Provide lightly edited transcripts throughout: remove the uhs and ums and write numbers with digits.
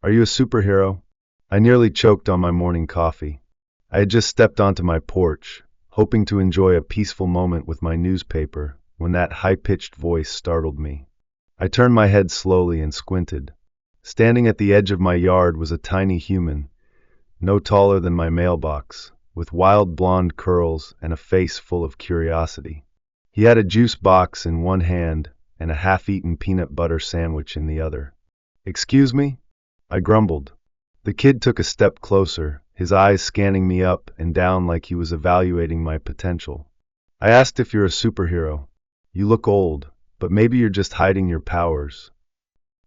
Are you a superhero? I nearly choked on my morning coffee. I had just stepped onto my porch, hoping to enjoy a peaceful moment with my newspaper, when that high-pitched voice startled me. I turned my head slowly and squinted. Standing at the edge of my yard was a tiny human, no taller than my mailbox, with wild blonde curls and a face full of curiosity. He had a juice box in one hand and a half-eaten peanut butter sandwich in the other. "Excuse me?" I grumbled. The kid took a step closer, his eyes scanning me up and down like he was evaluating my potential. "I asked if you're a superhero. You look old, but maybe you're just hiding your powers."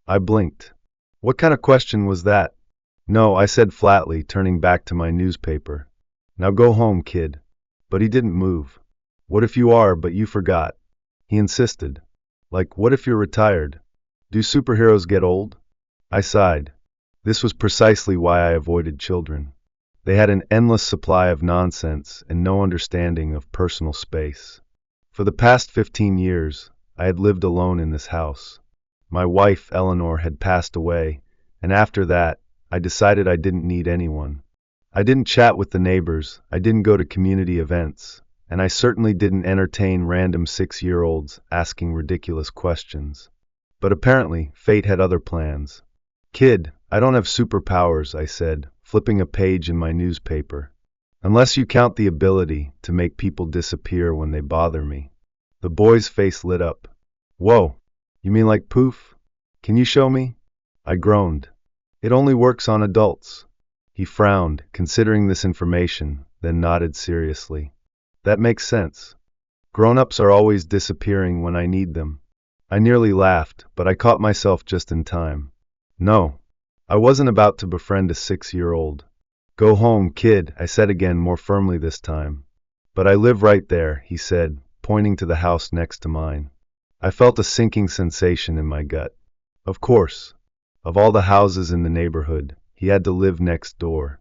I blinked. "What kind of question was that?" "No," I said flatly, turning back to my newspaper. "Now go home, kid." But he didn't move. "What if you are, but you forgot?" He insisted. "Like, what if you're retired? Do superheroes get old?" I sighed. This was precisely why I avoided children. They had an endless supply of nonsense and no understanding of personal space. For the past 15 years, I had lived alone in this house. My wife, Eleanor, had passed away, and after that, I decided I didn't need anyone. I didn't chat with the neighbors, I didn't go to community events, and I certainly didn't entertain random 6-year-olds asking ridiculous questions. But apparently, fate had other plans. "Kid, I don't have superpowers," I said, flipping a page in my newspaper. "Unless you count the ability to make people disappear when they bother me." The boy's face lit up. "Whoa, you mean like poof? Can you show me?" I groaned. "It only works on adults." He frowned, considering this information, then nodded seriously. "That makes sense. Grown-ups are always disappearing when I need them." I nearly laughed, but I caught myself just in time. No, I wasn't about to befriend a 6-year-old. "Go home, kid," I said again, more firmly this time. "But I live right there," he said, pointing to the house next to mine. I felt a sinking sensation in my gut. Of course. Of all the houses in the neighborhood, he had to live next door.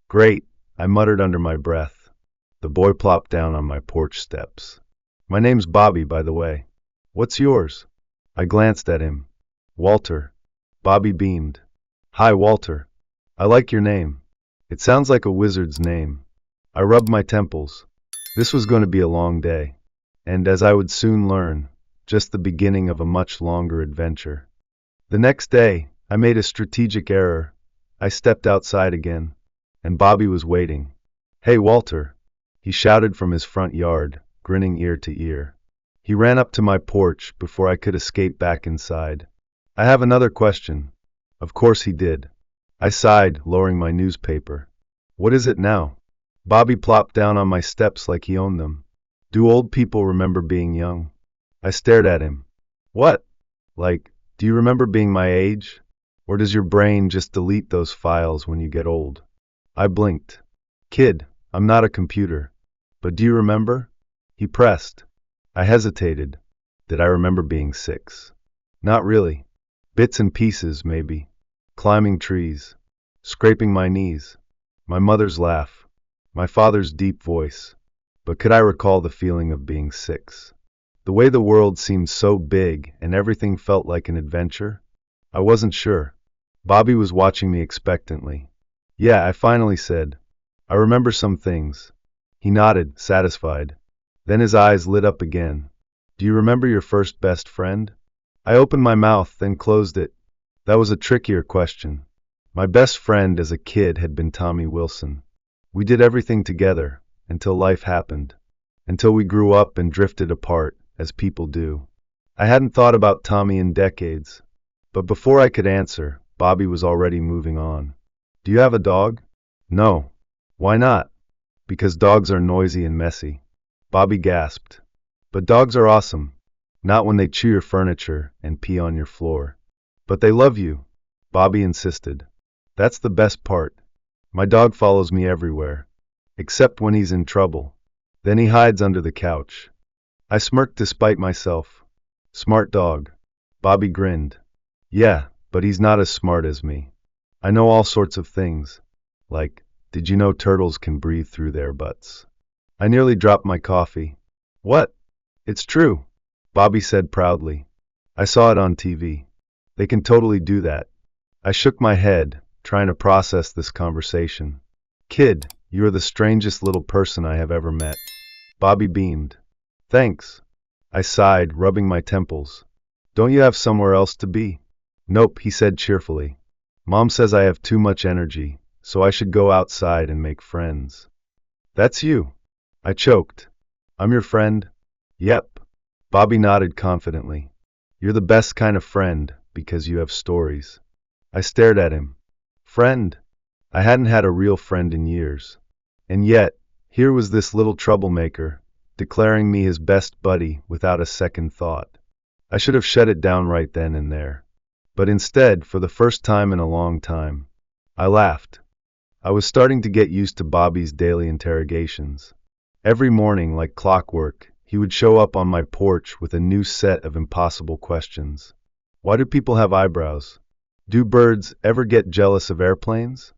"Great," I muttered under my breath. The boy plopped down on my porch steps. "My name's Bobby, by the way. What's yours?" I glanced at him. "Walter." Bobby beamed. "Hi, Walter. I like your name. It sounds like a wizard's name." I rubbed my temples. This was going to be a long day. And as I would soon learn, just the beginning of a much longer adventure. The next day, I made a strategic error. I stepped outside again, and Bobby was waiting. "Hey, Walter," he shouted from his front yard, grinning ear to ear. He ran up to my porch before I could escape back inside. "I have another question." Of course he did. I sighed, lowering my newspaper. "What is it now?" Bobby plopped down on my steps like he owned them. "Do old people remember being young?" I stared at him. "What? Like, do you remember being my age? Or does your brain just delete those files when you get old?" I blinked. "Kid, I'm not a computer. But do you remember?" He pressed. I hesitated. Did I remember being 6? Not really. Bits and pieces, maybe. Climbing trees. Scraping my knees. My mother's laugh. My father's deep voice. But could I recall the feeling of being 6? The way the world seemed so big and everything felt like an adventure? I wasn't sure. Bobby was watching me expectantly. "Yeah," I finally said. "I remember some things." He nodded, satisfied. Then his eyes lit up again. "Do you remember your first best friend?" I opened my mouth, then closed it. That was a trickier question. My best friend as a kid had been Tommy Wilson. We did everything together, until life happened. Until we grew up and drifted apart, as people do. I hadn't thought about Tommy in decades. But before I could answer, Bobby was already moving on. "Do you have a dog?" "No." "Why not?" "Because dogs are noisy and messy." Bobby gasped. "But dogs are awesome. Not when they chew your furniture and pee on your floor." "But they love you," Bobby insisted. "That's the best part. My dog follows me everywhere. Except when he's in trouble. Then he hides under the couch." I smirked despite myself. "Smart dog." Bobby grinned. "Yeah, but he's not as smart as me. I know all sorts of things. Like, did you know turtles can breathe through their butts?" I nearly dropped my coffee. "What?" "It's true," Bobby said proudly. "I saw it on TV. They can totally do that." I shook my head, trying to process this conversation. Kid, you are the strangest little person I have ever met. Bobby beamed. Thanks. I sighed, rubbing my temples. Don't you have somewhere else to be? Nope, he said cheerfully. Mom says I have too much energy, so I should go outside and make friends. That's you. I choked. I'm your friend? Yep. Bobby nodded confidently. You're the best kind of friend because you have stories. I stared at him. Friend? I hadn't had a real friend in years. And yet, here was this little troublemaker, declaring me his best buddy without a second thought. I should have shut it down right then and there. But instead, for the first time in a long time, I laughed. I was starting to get used to Bobby's daily interrogations. Every morning, like clockwork, he would show up on my porch with a new set of impossible questions. Why do people have eyebrows? Do birds ever get jealous of airplanes?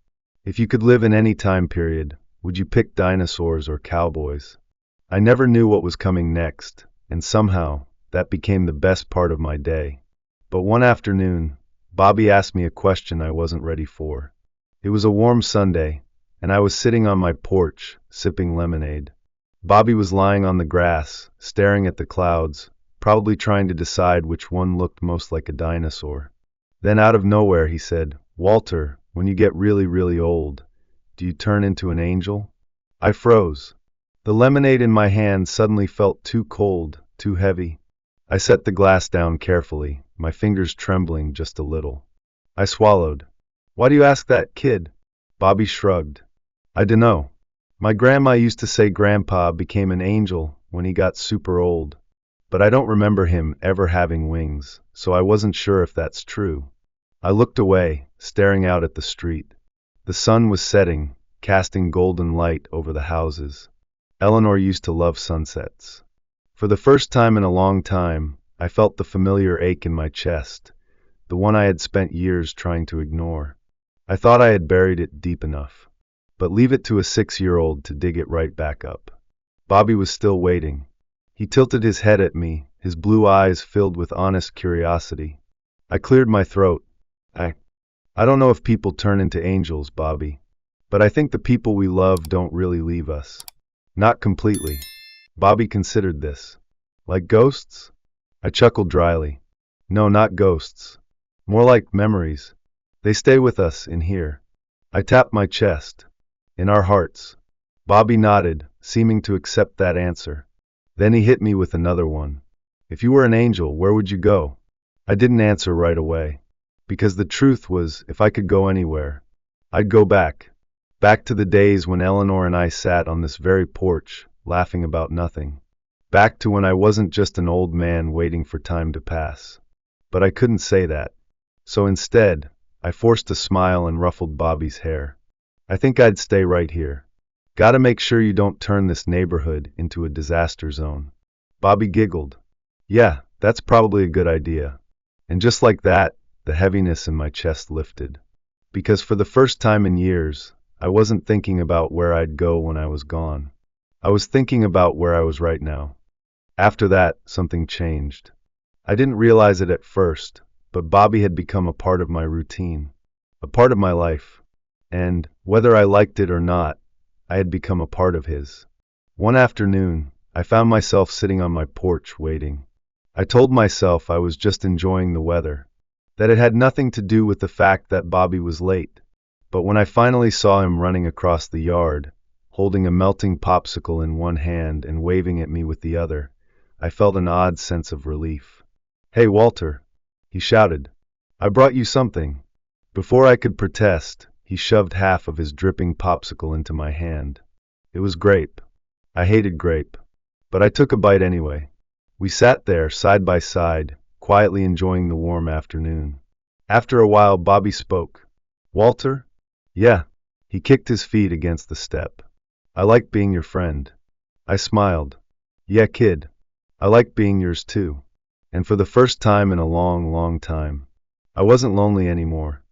If you could live in any time period, would you pick dinosaurs or cowboys? I never knew what was coming next, and somehow, that became the best part of my day. But one afternoon, Bobby asked me a question I wasn't ready for. It was a warm Sunday, and I was sitting on my porch, sipping lemonade. Bobby was lying on the grass, staring at the clouds, probably trying to decide which one looked most like a dinosaur. Then out of nowhere he said, Walter, when you get really, really old, do you turn into an angel? I froze. The lemonade in my hand suddenly felt too cold, too heavy. I set the glass down carefully, my fingers trembling just a little. I swallowed. Why do you ask that, kid? Bobby shrugged. I dunno. My grandma used to say Grandpa became an angel when he got super old. But I don't remember him ever having wings, so I wasn't sure if that's true. I looked away, staring out at the street. The sun was setting, casting golden light over the houses. Eleanor used to love sunsets. For the first time in a long time, I felt the familiar ache in my chest, the one I had spent years trying to ignore. I thought I had buried it deep enough. But leave it to a 6-year-old to dig it right back up. Bobby was still waiting. He tilted his head at me, his blue eyes filled with honest curiosity. I cleared my throat. I don't know if people turn into angels, Bobby. But I think the people we love don't really leave us. Not completely. Bobby considered this. Like ghosts? I chuckled dryly. No, not ghosts. More like memories. They stay with us in here. I tapped my chest. In our hearts. Bobby nodded, seeming to accept that answer. Then he hit me with another one. If you were an angel, where would you go? I didn't answer right away. Because the truth was, if I could go anywhere, I'd go back. Back to the days when Eleanor and I sat on this very porch, laughing about nothing. Back to when I wasn't just an old man waiting for time to pass. But I couldn't say that. So instead, I forced a smile and ruffled Bobby's hair. I think I'd stay right here. Gotta make sure you don't turn this neighborhood into a disaster zone. Bobby giggled. Yeah, that's probably a good idea. And just like that, the heaviness in my chest lifted. Because for the first time in years, I wasn't thinking about where I'd go when I was gone. I was thinking about where I was right now. After that, something changed. I didn't realize it at first, but Bobby had become a part of my routine, a part of my life. And, whether I liked it or not, I had become a part of his. One afternoon, I found myself sitting on my porch waiting. I told myself I was just enjoying the weather, that it had nothing to do with the fact that Bobby was late. But when I finally saw him running across the yard, holding a melting popsicle in one hand and waving at me with the other, I felt an odd sense of relief. Hey, Walter, he shouted. I brought you something. Before I could protest, he shoved half of his dripping popsicle into my hand. It was grape. I hated grape. But I took a bite anyway. We sat there, side by side, quietly enjoying the warm afternoon. After a while, Bobby spoke. Walter? Yeah. He kicked his feet against the step. I like being your friend. I smiled. Yeah, kid. I like being yours too. And for the first time in a long, long time, I wasn't lonely anymore.